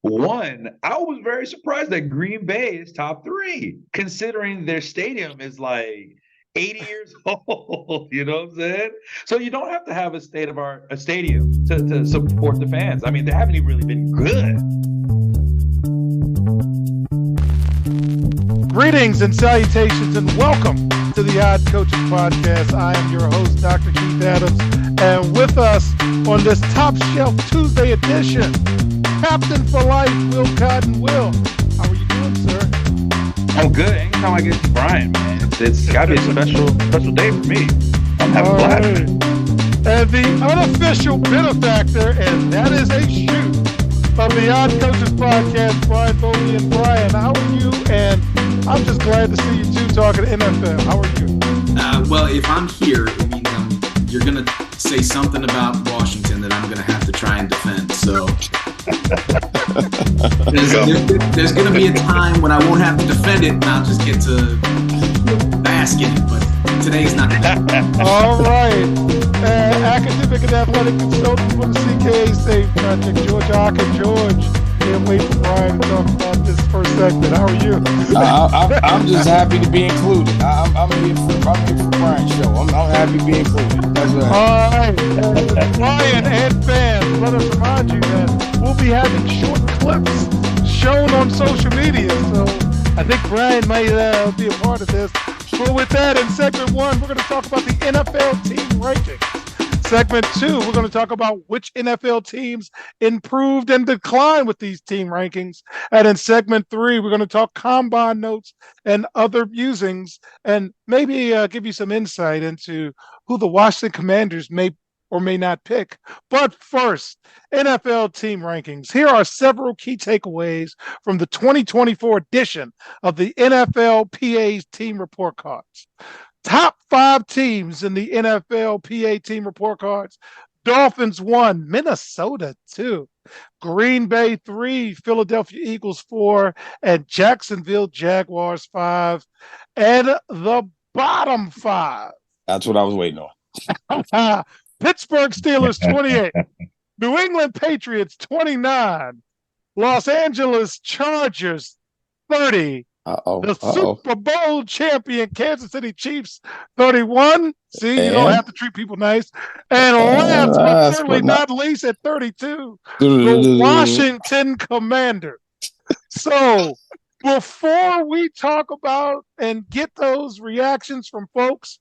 One, I was very surprised that Green Bay is top three, considering their stadium is like 80 years old. You know what I'm saying? So you don't have to have a stadium to support the fans. I mean, they haven't even really been good. Greetings and salutations and welcome to the Odd Coaches Podcast. I am your host, Dr. Keith Adams, and with us on this Top Shelf Tuesday edition, Captain for Life, Will Cotton. Will, how are you doing, sir? I'm good. Anytime I get to Brian, man, it's got to be a special day for me. I'm having a blast, man. And the unofficial benefactor, and that is a shoot of the Odd Coaches Podcast, Brian Foley. And Brian, how are you? And I'm just glad to see you two talking NFL. How are you? Well, if I'm here, it means you're going to say something about Washington that I'm going to have to try and defend. So there's going to be a time when I won't have to defend it and I'll just get to bask in it. But today is not the day. All right. Academic and athletic consultant for the CKA Save Project, George Ocker. George, can't wait for Brian to talk about this first segment. How are you? I'm just happy to be included. I'm here for Brian's show. I'm happy to be included. That's right. All right. Brian and fans, let us remind you that we'll be having short clips shown on social media. So I think Brian might be a part of this. But with that, in segment one, we're going to talk about the NFL team rankings. Segment two, we're going to talk about which NFL teams improved and declined with these team rankings. And in segment three, we're going to talk combine notes and other musings and maybe give you some insight into who the Washington Commanders may or may not pick. But first, NFL team rankings. Here are several key takeaways from the 2024 edition of the NFLPA's team report cards. Top 5 teams in the NFLPA team report cards. Dolphins 1, Minnesota 2, Green Bay 3, Philadelphia Eagles 4, and Jacksonville Jaguars 5. And the bottom 5. That's what I was waiting on. Pittsburgh Steelers 28, New England Patriots 29, Los Angeles Chargers 30, the Super Bowl champion Kansas City Chiefs 31. See, you don't have to treat people nice. And last but certainly not least at 32, the Washington Commanders. So before we talk about and get those reactions from folks,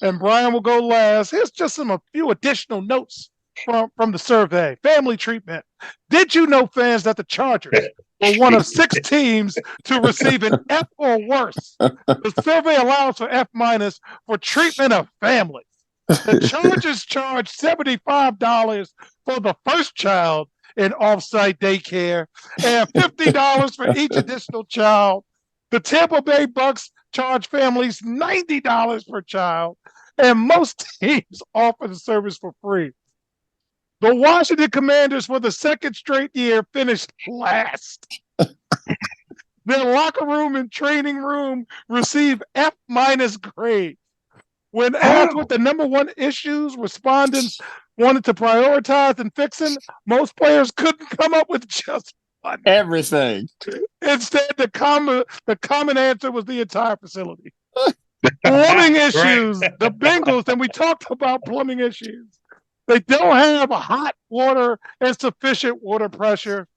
and Brian will go last, here's just a few additional notes from the survey. Family treatment. Did you know, fans, that the Chargers were one of 6 teams to receive an F or worse? The survey allows for F- for treatment of families. The Chargers charged $75 for the first child in off-site daycare and $50 for each additional child. The Tampa Bay Bucks charge families $90 per child, and most teams offer the service for free. The Washington Commanders, for the second straight year, finished last. Their locker room and training room receive F- grades. When asked what the number one issues respondents wanted to prioritize and fixing, most players couldn't come up with just one. Everything. Instead, the common answer was the entire facility. Plumbing issues. The Bengals, and we talked about plumbing issues. They don't have hot water and sufficient water pressure.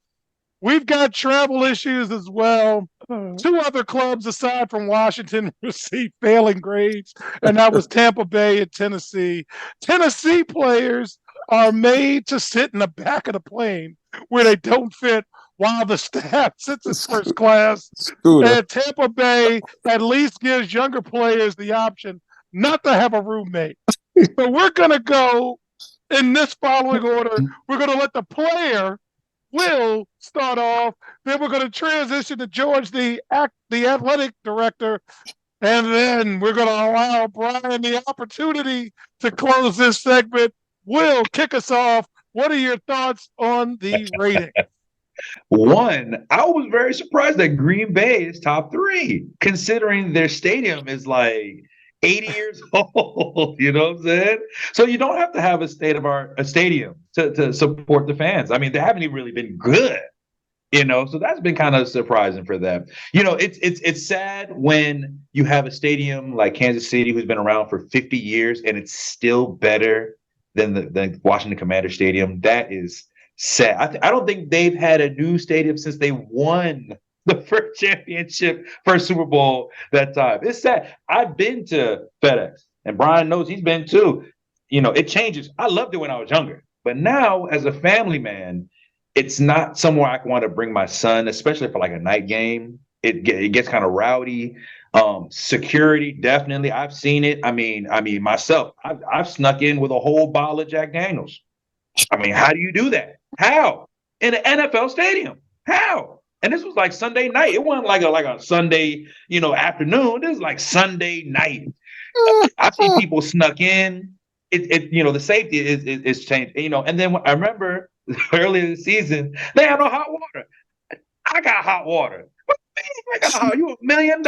We've got travel issues as well. 2 other clubs aside from Washington received failing grades, and that was Tampa Bay and Tennessee. Tennessee players are made to sit in the back of the plane where they don't fit while the staff sits in first class. And Tampa Bay at least gives younger players the option not to have a roommate. So we're going to go in this following order. We're going to let the player, Will, start off. Then we're going to transition to George, the athletic director. And then we're going to allow Brian the opportunity to close this segment. Will, kick us off. What are your thoughts on the rating? One, I was very surprised that Green Bay is top 3, considering their stadium is like 80 years old. You know what I'm saying? So you don't have to have a stadium to support the fans. I mean, they haven't even really been good. So that's been kind of surprising for them. It's sad when you have a stadium like Kansas City, who's been around for 50 years, and it's still better than the Washington Commander Stadium. That is sad. I don't think they've had a new stadium since they won the first Super Bowl that time. It's sad. I've been to FedEx, and Brian knows he's been too. It changes. I loved it when I was younger, but now as a family man, it's not somewhere I want to bring my son, especially for like a night game. It gets kind of rowdy. Security, definitely. I've seen it. I mean, myself, I've snuck in with a whole bottle of Jack Daniels. I mean, how do you do that? How? In an NFL stadium? How? And this was like Sunday night. It wasn't like a Sunday, afternoon. This was like Sunday night. I've seen people snuck in. The safety is changed. And then I remember earlier this season, they had no hot water. I got hot water. What do you mean? I got hot? You $1 million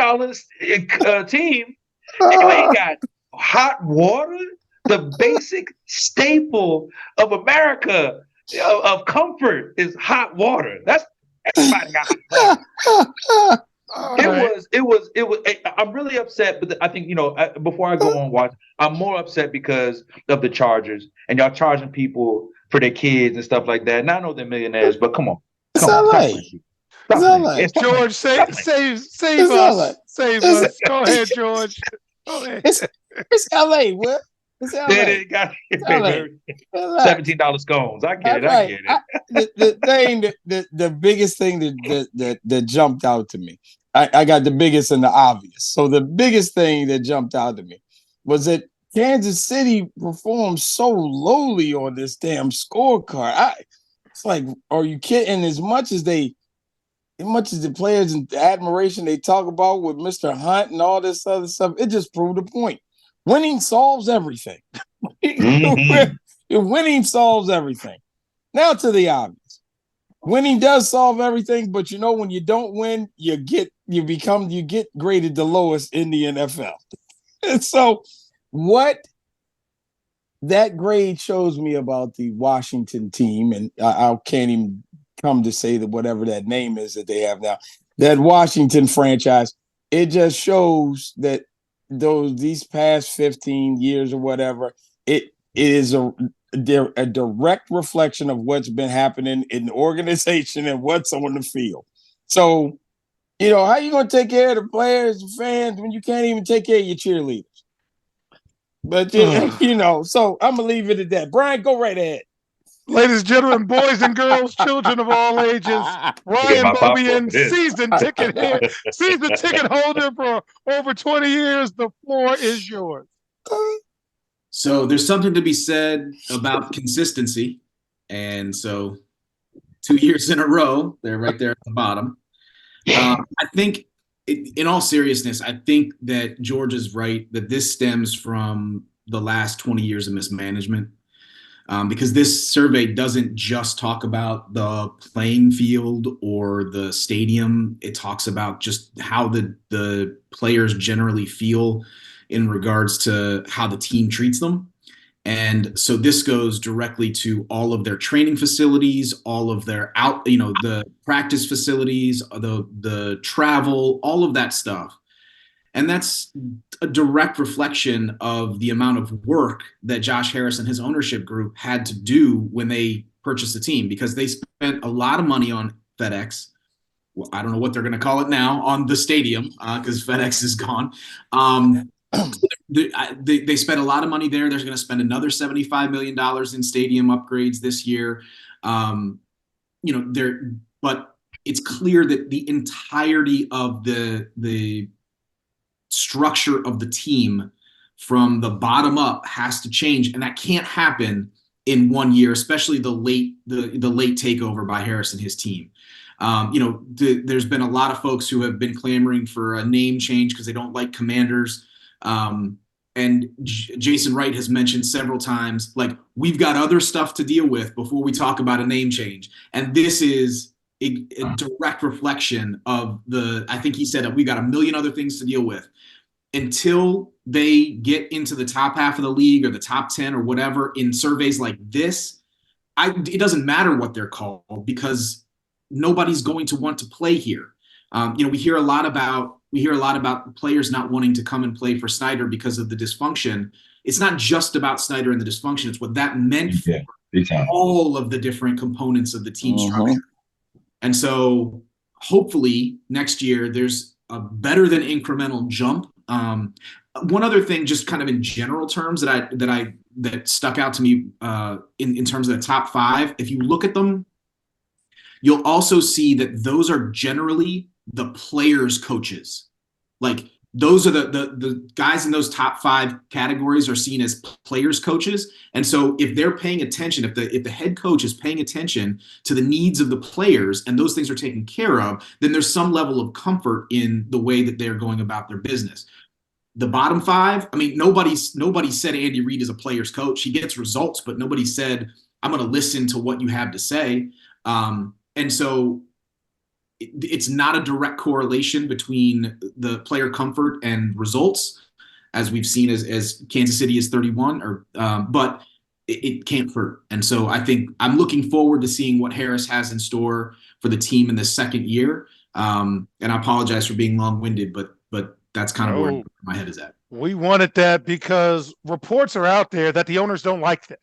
team, and you ain't got hot water? The basic staple of America of comfort is hot water. That's everybody got hot water. It was. I'm really upset, but I think before I go on watch, I'm more upset because of the Chargers and y'all charging people for their kids and stuff like that. And I know they're millionaires, but come on, George, save us. Go ahead, George. Go ahead. It's LA. What? It's LA. They got $17 scones. I get it. I get it. The thing, the biggest thing that jumped out to me. I got the biggest and the obvious. So the biggest thing that jumped out to me was that Kansas City performed so lowly on this damn scorecard. It's like, are you kidding? As much as the players and the admiration they talk about with Mr. Hunt and all this other stuff, it just proved a point. Winning solves everything. Winning solves everything. Now to the obvious. Winning does solve everything, but when you don't win, you get graded the lowest in the NFL. And so what that grade shows me about the Washington team, and I can't even come to say that whatever that name is that they have now, that Washington franchise, it just shows that these past 15 years or whatever, it is a direct reflection of what's been happening in the organization and what's on the field. So, how are you going to take care of the players and fans when you can't even take care of your cheerleaders? But, so I'm going to leave it at that. Brian, go right ahead. Ladies and gentlemen, boys and girls, children of all ages, Ryan Bobian, season ticket holder for over 20 years. The floor is yours. So there's something to be said about consistency. And so 2 years in a row, they're right there at the bottom. I think, in all seriousness, I think that George is right, that this stems from the last 20 years of mismanagement. Because this survey doesn't just talk about the playing field or the stadium. It talks about just how the players generally feel in regards to how the team treats them. And so this goes directly to all of their training facilities, all of their the practice facilities, the travel, all of that stuff. And that's a direct reflection of the amount of work that Josh Harris and his ownership group had to do when they purchased the team, because they spent a lot of money on FedEx. Well, I don't know what they're going to call it now, on the stadium, because FedEx is gone. They spent a lot of money there. They're going to spend another $75 million in stadium upgrades this year. But it's clear that the entirety of the structure of the team from the bottom up has to change, and that can't happen in 1 year, especially the late takeover by Harris and his team. There's been a lot of folks who have been clamoring for a name change because they don't like Commanders. And Jason Wright has mentioned several times, like, we've got other stuff to deal with before we talk about a name change. And this is a direct reflection of I think he said that we got a million other things to deal with. Until they get into the top half of the league or the top 10 or whatever in surveys like this, it doesn't matter what they're called, because nobody's going to want to play here. We hear a lot about players not wanting to come and play for Snyder because of the dysfunction. It's not just about Snyder and the dysfunction. It's what that meant for all of the different components of the team structure. And so hopefully next year there's a better than incremental jump. One other thing, just kind of in general terms that stuck out to me in terms of the top 5, if you look at them, you'll also see that those are generally the players' coaches. Like those are the guys in those top 5 categories are seen as players' coaches. And so if they're paying attention, if the head coach is paying attention to the needs of the players and those things are taken care of, then there's some level of comfort in the way that they're going about their business. The bottom 5, I mean, nobody said Andy Reid is a player's coach. He gets results, but nobody said, I'm going to listen to what you have to say. And so it's not a direct correlation between the player comfort and results, as we've seen as Kansas City is 31, but it can't hurt. And so I think I'm looking forward to seeing what Harris has in store for the team in the second year. And I apologize for being long-winded, but that's kind of where my head is at. We wanted that because reports are out there that the owners don't like this.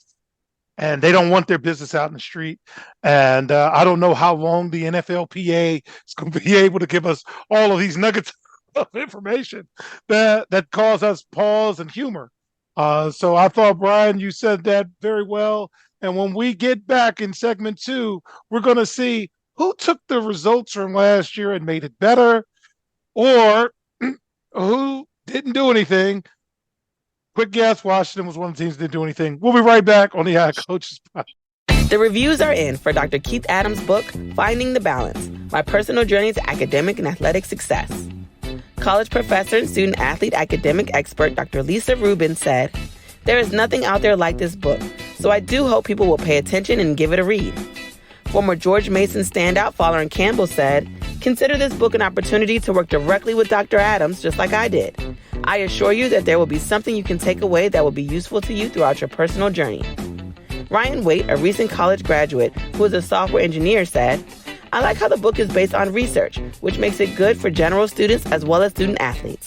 And they don't want their business out in the street. And I don't know how long the NFLPA is going to be able to give us all of these nuggets of information that cause us pause and humor. So I thought, Brian, you said that very well. And when we get back in segment 2, we're going to see who took the results from last year and made it better, or who didn't do anything. Quick guess, Washington was one of the teams that didn't do anything. We'll be right back on the Coaches Podcast. The reviews are in for Dr. Keith Adams' book, Finding the Balance, My Personal Journey to Academic and Athletic Success. College professor and student-athlete academic expert Dr. Lisa Rubin said, "There is nothing out there like this book, so I do hope people will pay attention and give it a read." Former George Mason standout Folarin Campbell said, "Consider this book an opportunity to work directly with Dr. Adams, just like I did. I assure you that there will be something you can take away that will be useful to you throughout your personal journey." Ryan Waite, a recent college graduate who is a software engineer, said, "I like how the book is based on research, which makes it good for general students as well as student athletes."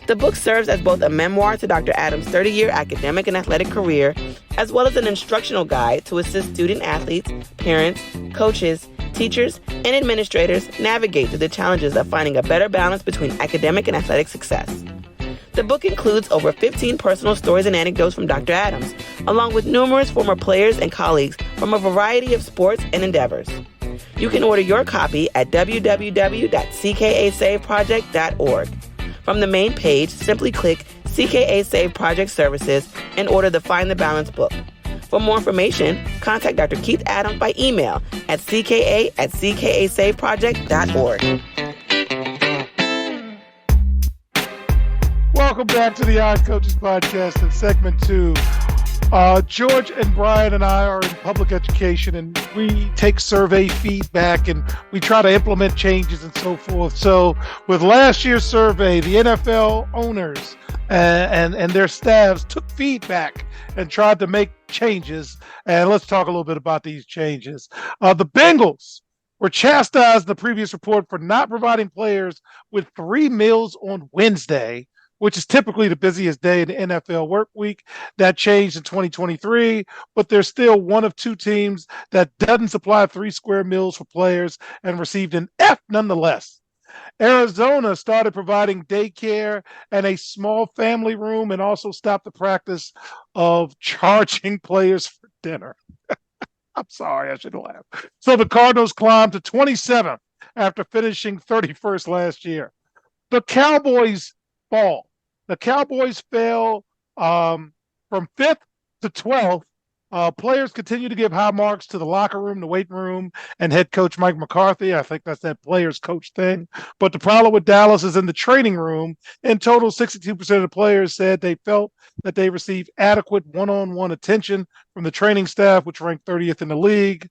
The book serves as both a memoir to Dr. Adams' 30-year academic and athletic career, as well as an instructional guide to assist student athletes, parents, coaches, teachers, and administrators navigate through the challenges of finding a better balance between academic and athletic success. The book includes over 15 personal stories and anecdotes from Dr. Adams, along with numerous former players and colleagues from a variety of sports and endeavors. You can order your copy at www.ckasaveproject.org. From the main page, simply click CKA Save Project Services and order the Find the Balance book. For more information, contact Dr. Keith Adams by email at cka@ckasaveproject.org. Welcome back to the Coaches Podcast in segment 2. George and Brian and I are in public education, and we take survey feedback and we try to implement changes and so forth. So with last year's survey, the NFL owners and their staffs took feedback and tried to make changes. And let's talk a little bit about these changes. The Bengals were chastised in the previous report for not providing players with 3 meals on Wednesday, which is typically the busiest day in the NFL work week. That changed in 2023, but they're still one of 2 teams that doesn't supply 3 square meals for players and received an F nonetheless. Arizona started providing daycare and a small family room, and also stopped the practice of charging players for dinner. I'm sorry, I should laugh. So the Cardinals climbed to 27th after finishing 31st last year. The Cowboys fall. The Cowboys fell from 5th to 12th. Players continue to give high marks to the locker room, the weight room, and head coach Mike McCarthy. I think that's that players coach thing. But the problem with Dallas is in the training room. In total, 62% of the players said they felt that they received adequate one-on-one attention from the training staff, which ranked 30th in the league.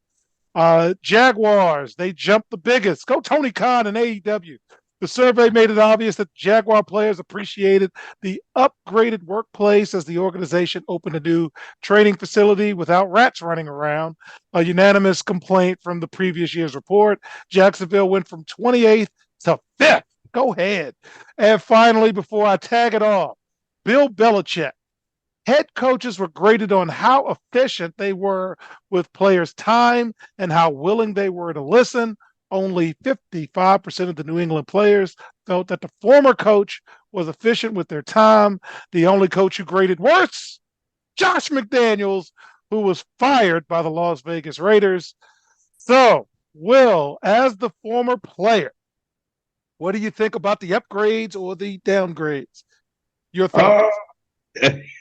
Jaguars, they jumped the biggest. Go Tony Khan and AEW. The survey made it obvious that Jaguar players appreciated the upgraded workplace as the organization opened a new training facility without rats running around. A unanimous complaint from the previous year's report. Jacksonville went from 28th to 5th. Go ahead. And finally, before I tag it off, Bill Belichick. Head coaches were graded on how efficient they were with players' time and how willing they were to listen. Only 55% of the New England players felt that the former coach was efficient with their time. The only coach who graded worse, Josh McDaniels, who was fired by the Las Vegas Raiders. So, Will, as the former player, what do you think about the upgrades or the downgrades? Your thoughts?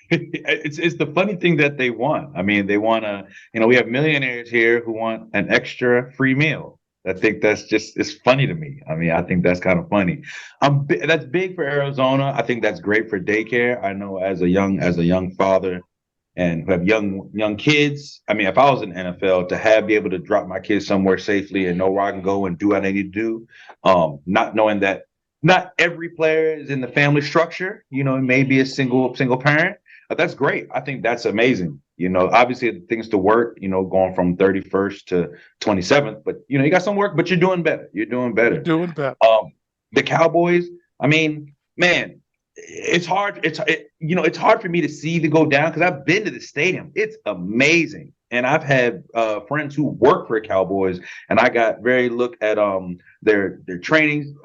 It's the funny thing that they want. I mean, they want to, we have millionaires here who want an extra free meal. I think that's just, it's funny to me. I mean, I think that's kind of funny. That's big for Arizona. I think that's great for daycare. I know as a young father and who have young kids. I mean, if I was in NFL to be able to drop my kids somewhere safely and know where I can go and do what I need to do, not knowing that not every player is in the family structure, it may be a single parent. That's great. I think that's amazing. Obviously things to work, going from 31st to 27th, but you got some work, but you're doing better. You're doing better. The Cowboys, I mean, man, it's hard. It's hard for me to see the go down because I've been to the stadium. It's amazing. And I've had friends who work for Cowboys, and I got very look at their training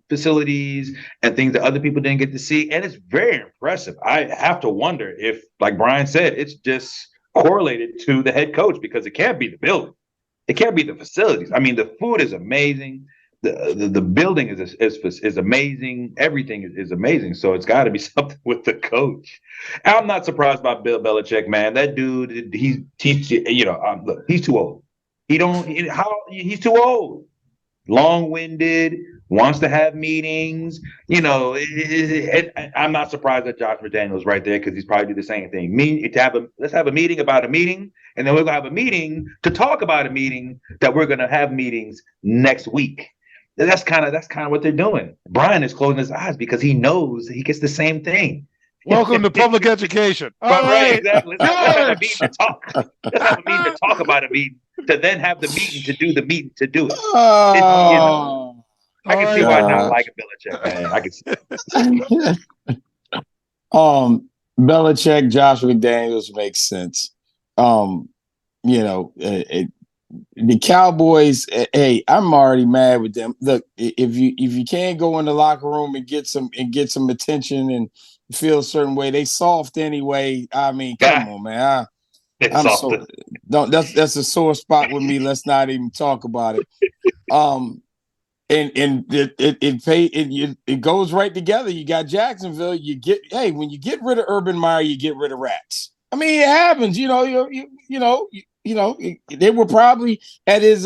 facilities and things that other people didn't get to see, and it's very impressive. I have to wonder if, like Brian said, it's just correlated to the head coach because it can't be the building, it can't be the facilities. I mean, the food is amazing, the building is amazing, everything is amazing. So it's got to be something with the coach. I'm not surprised by Bill Belichick, man. That dude, he's look, he's too old. He's too old. Long-winded, wants to have meetings. I'm not surprised that Josh McDaniels right there because he's probably do the same thing. Let's have a meeting about a meeting, and then we're gonna have a meeting to talk about a meeting that we're gonna have meetings next week. That's kind of what they're doing. Brian is closing his eyes because he knows he gets the same thing. Welcome to public education. Right, exactly. Let's have a meeting to talk. Let's have a meeting to talk about a meeting, to then have the meeting to do the meeting to do it. I can see why not like Belichick, man. I can see. Belichick, Josh McDaniels makes sense. The Cowboys, hey, I'm already mad with them. Look, if you can't go in the locker room and get some attention and feel a certain way, they soft anyway. I mean, come on, man. That's a sore spot with me. Let's not even talk about it. And it goes right together. You got Jacksonville. When you get rid of Urban Meyer, you get rid of rats. I mean, it happens. They were probably at his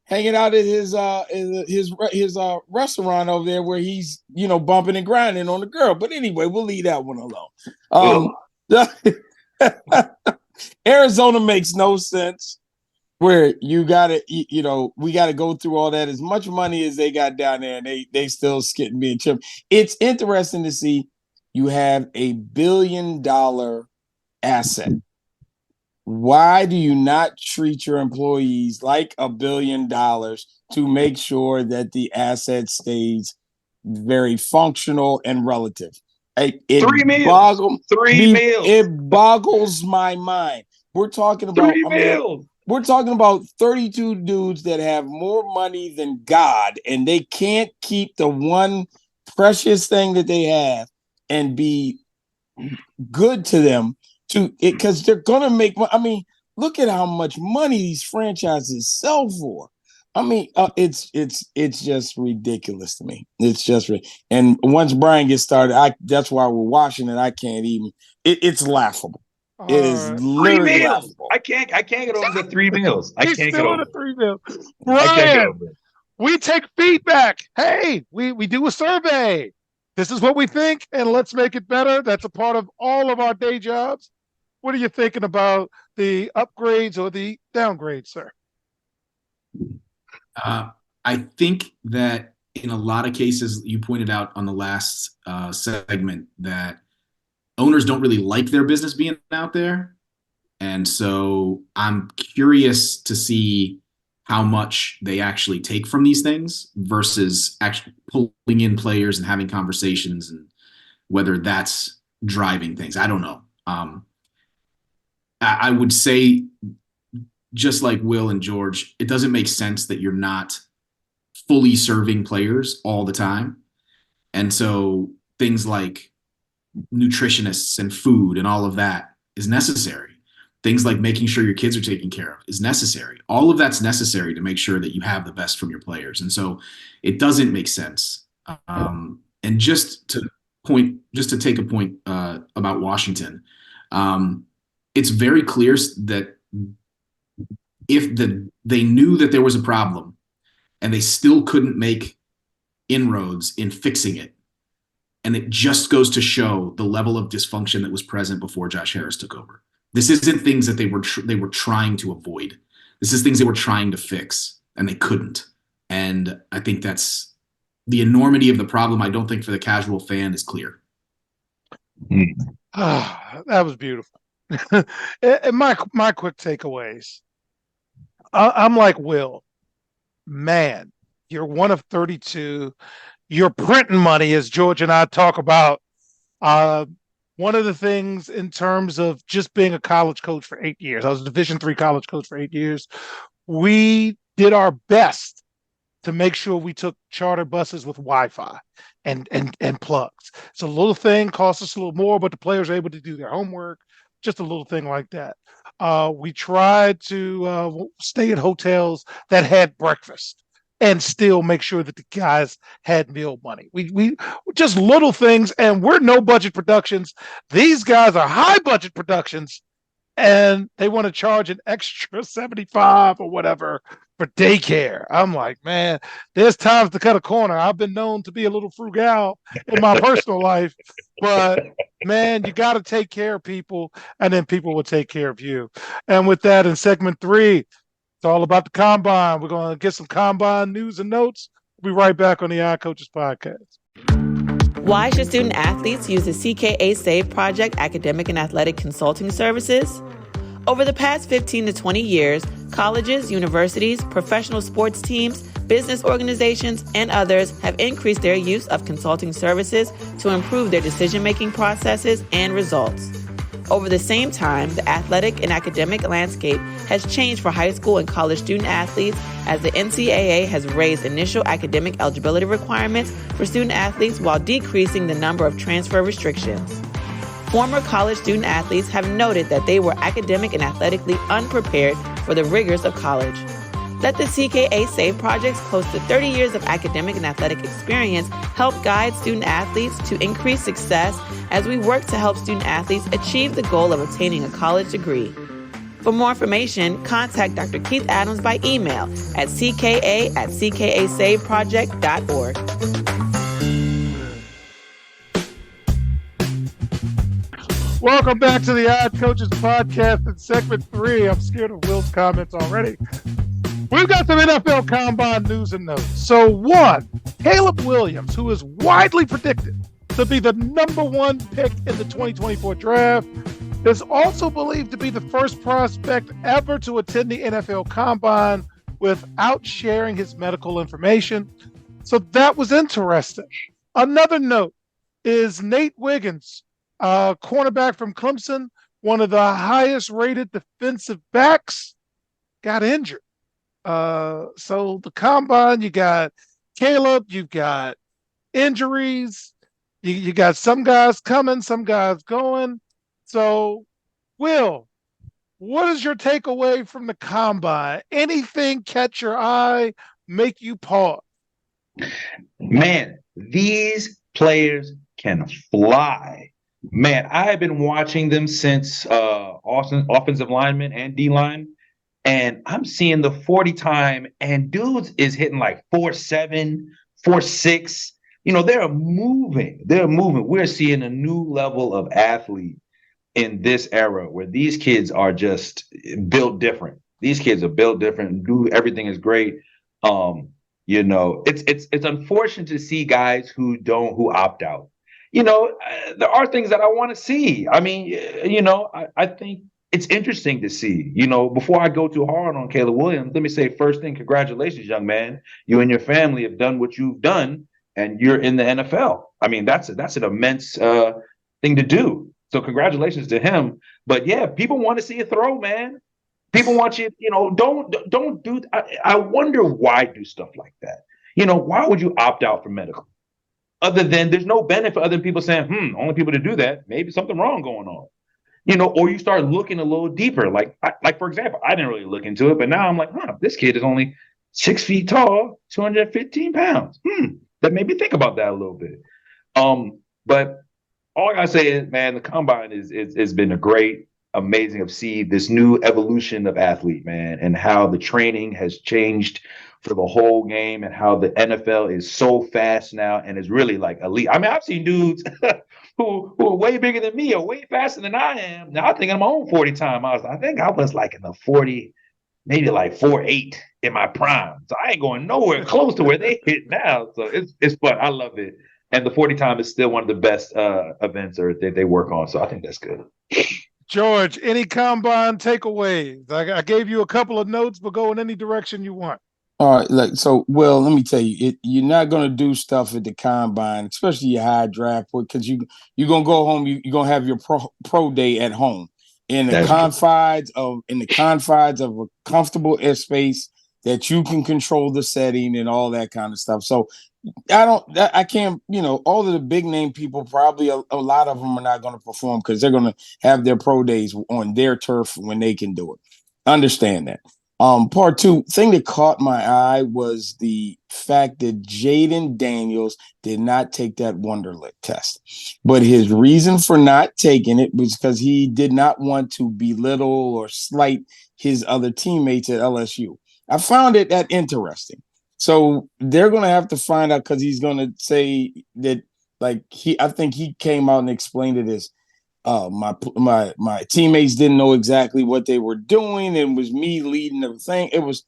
hanging out at his restaurant over there where he's bumping and grinding on the girl. But anyway, we'll leave that one alone. Arizona makes no sense. Where you gotta, we gotta go through all that. As much money as they got down there, and they still skitting being chipped. It's interesting to see you have $1 billion asset. Why do you not treat your employees like $1 billion to make sure that the asset stays very functional and relative? Three meals. It boggles my mind. We're talking about we're talking about 32 dudes that have more money than God, and they can't keep the one precious thing that they have and be good to them because they're gonna make. I mean, look at how much money these franchises sell for. I mean, it's just ridiculous to me. It's just and once Brian gets started, that's why we're watching it. I can't even. It's laughable. It is literally laughable. I can't get over the 3 meals. I can't get over the 3 meals. Brian, we take feedback. Hey, we do a survey. This is what we think, and let's make it better. That's a part of all of our day jobs. What are you thinking about the upgrades or the downgrades, sir? I think that in a lot of cases, you pointed out on the last segment that owners don't really like their business being out there. And so I'm curious to see how much they actually take from these things versus actually pulling in players and having conversations, and whether that's driving things. I don't know. I would say, just like Will and George, it doesn't make sense that you're not fully serving players all the time. And so things like nutritionists and food and all of that is necessary. Things like making sure your kids are taken care of is necessary. All of that's necessary to make sure that you have the best from your players. And so it doesn't make sense. And just to take a point about Washington, it's very clear that if they knew that there was a problem and they still couldn't make inroads in fixing it, and it just goes to show the level of dysfunction that was present before Josh Harris took over. This isn't things that they were trying to avoid. This is things they were trying to fix, and they couldn't. And I think that's the enormity of the problem. I don't think for the casual fan is clear. That was beautiful. And my quick takeaways. I'm like Will. Man, you're one of 32. You're printing money, as George and I talk about. One of the things in terms of just being a college coach for 8 years, I was a Division III college coach for 8 years. We did our best to make sure we took charter buses with Wi-Fi and plugs. It's a little thing, costs us a little more, but the players are able to do their homework. Just a little thing like that. We tried to stay at hotels that had breakfast and still make sure that the guys had meal money. We just little things, and we're no budget productions. These guys are high budget productions, and they want to charge an extra $75 or whatever for daycare. I'm like, man, there's times to cut a corner. I've been known to be a little frugal in my personal life, but man, you got to take care of people, and then people will take care of you. And with that, in segment 3, it's all about the Combine. We're going to get some Combine news and notes. We'll be right back on the iCoaches podcast. Why should student athletes use the CKA SAVE Project academic and athletic consulting services? Over the past 15 to 20 years, colleges, universities, professional sports teams, business organizations, and others have increased their use of consulting services to improve their decision-making processes and results. Over the same time, the athletic and academic landscape has changed for high school and college student athletes as the NCAA has raised initial academic eligibility requirements for student athletes while decreasing the number of transfer restrictions. Former college student athletes have noted that they were academic and athletically unprepared for the rigors of college. Let the CKA SAVE Project's close to 30 years of academic and athletic experience help guide student athletes to increase success as we work to help student athletes achieve the goal of obtaining a college degree. For more information, contact Dr. Keith Adams by email at cka@ckasaveproject.org. Welcome back to the iCoaches podcast in segment 3. I'm scared of Will's comments already. We've got some NFL Combine news and notes. So 1, Caleb Williams, who is widely predicted to be the #1 pick in the 2024 draft, is also believed to be the first prospect ever to attend the NFL Combine without sharing his medical information. So that was interesting. Another note is Nate Wiggins, cornerback from Clemson, one of the highest rated defensive backs, got injured. So the Combine, you got Caleb, you've got injuries, you got some guys coming, some guys going. So, Will, what is your takeaway from the Combine? Anything catch your eye, make you pause? Man, these players can fly. Man, I have been watching them since offensive lineman and D-line. And I'm seeing the 40 time, and dudes is hitting like 4.7, 4.6. You know, they're moving. We're seeing a new level of athlete in this era where these kids are just built different. These kids are built different. Everything is great. You know, it's unfortunate to see guys who opt out. There are things that I want to see. I mean, I think it's interesting to see. Before I go too hard on Caleb Williams, let me say first thing, congratulations, young man. You and your family have done what you've done, and you're in the NFL. I mean, that's an immense thing to do. So congratulations to him. But yeah, people want to see a throw, man. People want you, don't do. I wonder why do stuff like that. Why would you opt out from medical? Other than there's no benefit other than people saying, only people to do that, maybe something wrong going on. Or you start looking a little deeper. Like for example, I didn't really look into it, but now I'm like, this kid is only 6 feet tall, 215 pounds. That made me think about that a little bit. But all I gotta say is, man, the combine has been a great, amazing to see this new evolution of athlete, man, and how the training has changed for the whole game and how the NFL is so fast now and is really like elite. I mean, I've seen dudes who are way bigger than me or way faster than I am. Now I think I'm my own 40 time. I think I was like in the 40, maybe like 4.8 in my prime. So I ain't going nowhere close to where they hit now. So it's fun. I love it. And the 40 time is still one of the best events that they work on. So I think that's good. George, any combine takeaways? I gave you a couple of notes, but go in any direction you want. All right, Will, let me tell you, you're not going to do stuff at the combine, especially your high draft, because you're going to go home, you're going to have your pro day at home in the confines of a comfortable airspace that you can control the setting and all that kind of stuff. So I can't, all of the big name people, probably a lot of them are not going to perform because they're going to have their pro days on their turf when they can do it. Understand that. Part two, thing that caught my eye was the fact that Jaden Daniels did not take that Wonderlic test. But his reason for not taking it was because he did not want to belittle or slight his other teammates at LSU. I found it that interesting. So they're going to have to find out, because he's going to say that, I think he came out and explained it as, my teammates didn't know exactly what they were doing, and it was me leading the thing. It was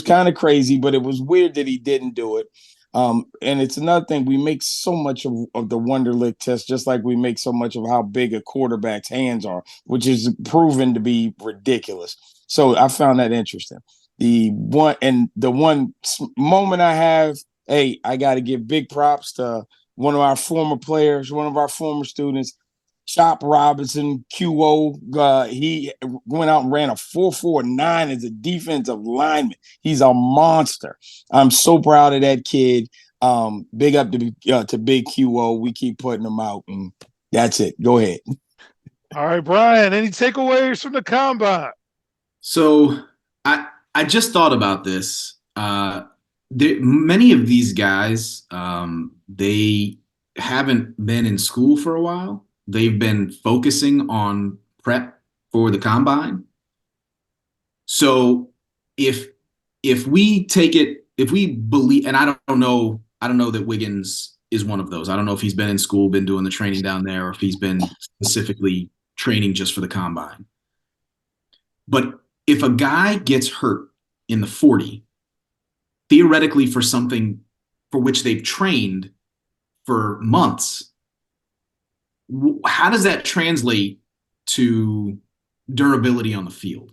kind of crazy, but it was weird that he didn't do it. And it's another thing, we make so much of the Wonderlic test, just like we make so much of how big a quarterback's hands are, which is proven to be ridiculous. So I found that interesting. The one moment I have, hey, I got to give big props to one of our former players, one of our former students, Chop Robinson, QO. He went out and ran a 4.49 as a defensive lineman. He's a monster. I'm so proud of that kid. Big up to Big QO. We keep putting him out, and that's it. Go ahead. All right, Brian, any takeaways from the combine? So I just thought about this. Many of these guys, they haven't been in school for a while. They've been focusing on prep for the combine. So if we take it, if we believe, and I don't know that Wiggins is one of those. I don't know if he's been in school, been doing the training down there, or if he's been specifically training just for the combine. But if a guy gets hurt in the 40, theoretically for something for which they've trained for months, how does that translate to durability on the field?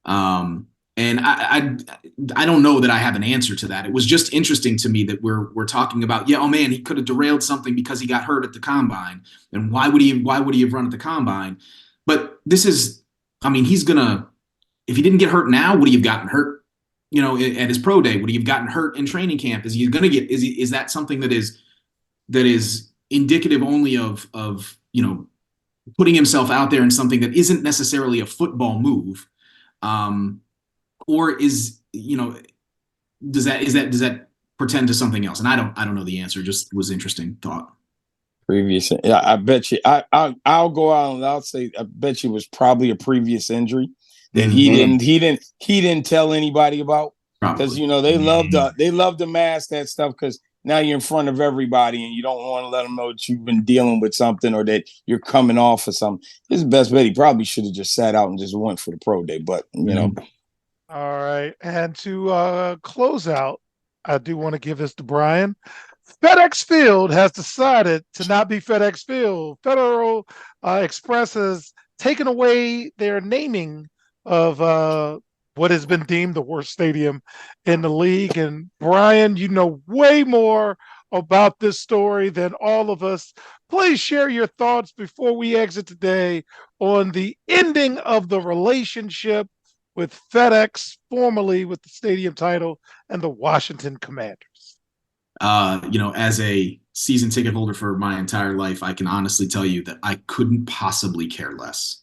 And I don't know that I have an answer to that. It was just interesting to me that we're talking about, oh man, he could have derailed something because he got hurt at the combine. And why would he have run at the combine? But this is, I mean, he's gonna, if he didn't get hurt now, would he have gotten hurt, at his pro day? Would he have gotten hurt in training camp? Is he gonna get, is that something that is indicative only of putting himself out there in something that isn't necessarily a football move, or is does that pretend to something else? And I don't know the answer. Just was interesting thought. Previous, yeah, I bet you. I'll go out and I'll say I bet you it was probably a previous injury that he didn't tell anybody about, because they love to mask that stuff, because now you're in front of everybody and you don't want to let them know that you've been dealing with something or that you're coming off of something. His best bet, he probably should have just sat out and just went for the pro day, but All right. And to close out, I do want to give this to Brian. FedEx Field has decided to not be FedEx Field. Federal Express has taken away their naming of what has been deemed the worst stadium in the league. And Brian, you know way more about this story than all of us. Please share your thoughts before we exit today on the ending of the relationship with FedEx, formerly with the stadium title, and the Washington Commanders. As a season ticket holder for my entire life, I can honestly tell you that I couldn't possibly care less.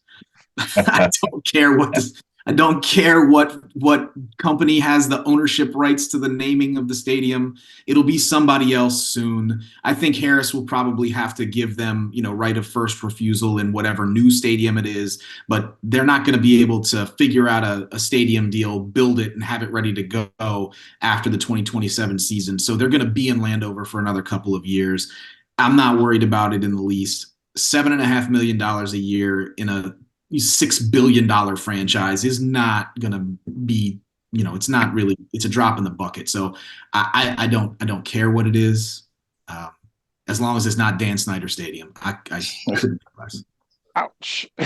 I don't care what company has the ownership rights to the naming of the stadium. It'll be somebody else soon. I think Harris will probably have to give them, right of first refusal in whatever new stadium it is, but they're not going to be able to figure out a stadium deal, build it, and have it ready to go after the 2027 season. So they're going to be in Landover for another couple of years. I'm not worried about it in the least. $7.5 million a year in a $6 billion franchise is not going to be, it's not really, it's a drop in the bucket. So I don't care what it is. As long as it's not Dan Snyder Stadium, I couldn't care less. Ouch. So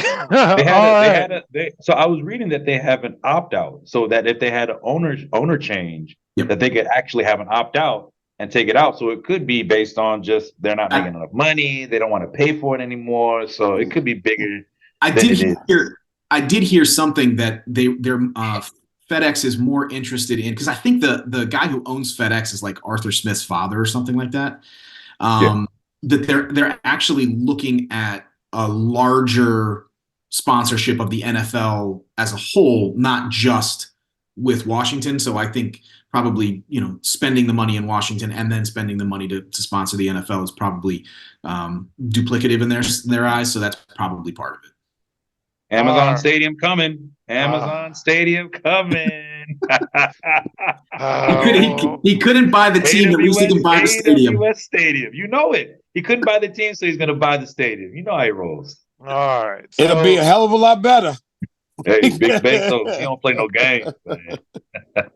I was reading that they have an opt-out, so that if they had an owner change, that they could actually have an opt-out and take it out. So it could be based on just they're not making enough money, they don't want to pay for it anymore. So it could be bigger. I did hear something that their FedEx is more interested in, because I think the guy who owns FedEx is like Arthur Smith's father or something like that. That they're actually looking at a larger sponsorship of the NFL as a whole, not just with Washington. So I think probably, spending the money in Washington and then spending the money to sponsor the NFL is probably duplicative in their eyes. So that's probably part of it. Amazon Stadium coming. Stadium coming. He couldn't buy the team. At least he can buy the stadium. Stadium. You know it. He couldn't buy the team, so he's going to buy the stadium. You know how he rolls. All right. So, it'll be a hell of a lot better. Hey, Big Bezos, he don't play no games.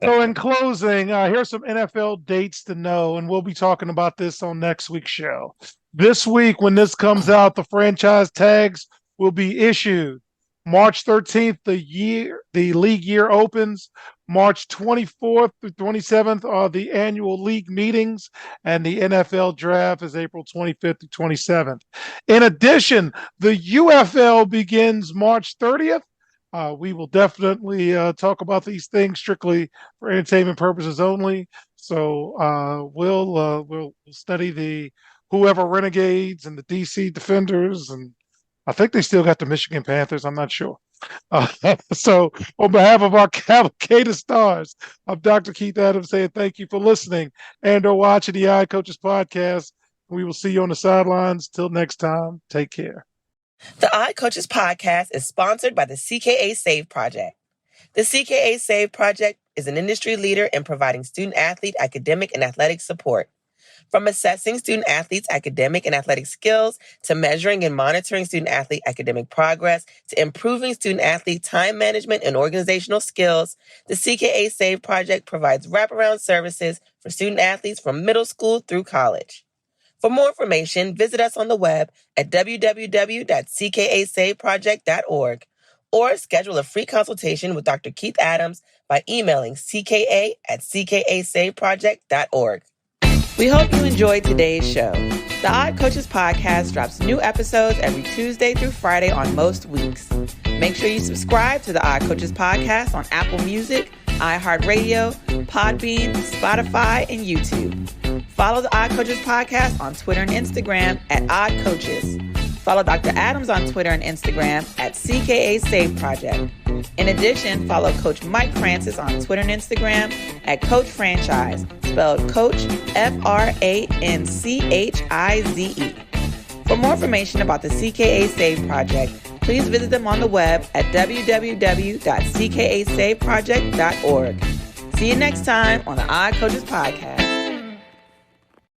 So in closing, here's some NFL dates to know, and we'll be talking about this on next week's show. This week, when this comes out, the franchise tags will be issued. March 13th, the league year opens. March 24th through 27th are the annual league meetings, and the NFL draft is April 25th to 27th. In addition, the UFL begins March 30th. We will definitely talk about these things strictly for entertainment purposes only. So we'll study the whoever Renegades and the DC Defenders, and I think they still got the Michigan Panthers. I'm not sure. So on behalf of our cavalcade of stars, I'm Dr. Keith Adams saying thank you for listening and or watching the Odd Coaches podcast. We will see you on the sidelines. Till next time, take care. The Odd Coaches podcast is sponsored by the CKA Save Project. The CKA Save Project is an industry leader in providing student-athlete academic and athletic support. From assessing student-athletes' academic and athletic skills, to measuring and monitoring student-athlete academic progress, to improving student-athlete time management and organizational skills, the CKA Save Project provides wraparound services for student-athletes from middle school through college. For more information, visit us on the web at www.ckasaveproject.org or schedule a free consultation with Dr. Keith Adams by emailing cka@ckasaveproject.org. We hope you enjoyed today's show. The Odd Coaches podcast drops new episodes every Tuesday through Friday on most weeks. Make sure you subscribe to the Odd Coaches podcast on Apple Music, iHeartRadio, Podbean, Spotify, and YouTube. Follow the Odd Coaches podcast on Twitter and Instagram at Odd Coaches. Follow Dr. Adams on Twitter and Instagram at CKA Save Project. In addition, follow Coach Mike Francis on Twitter and Instagram at Coach Franchise, spelled Coach Franchize. For more information about the CKA Save Project, please visit them on the web at www.ckasaveproject.org. See you next time on the Odd Coaches podcast.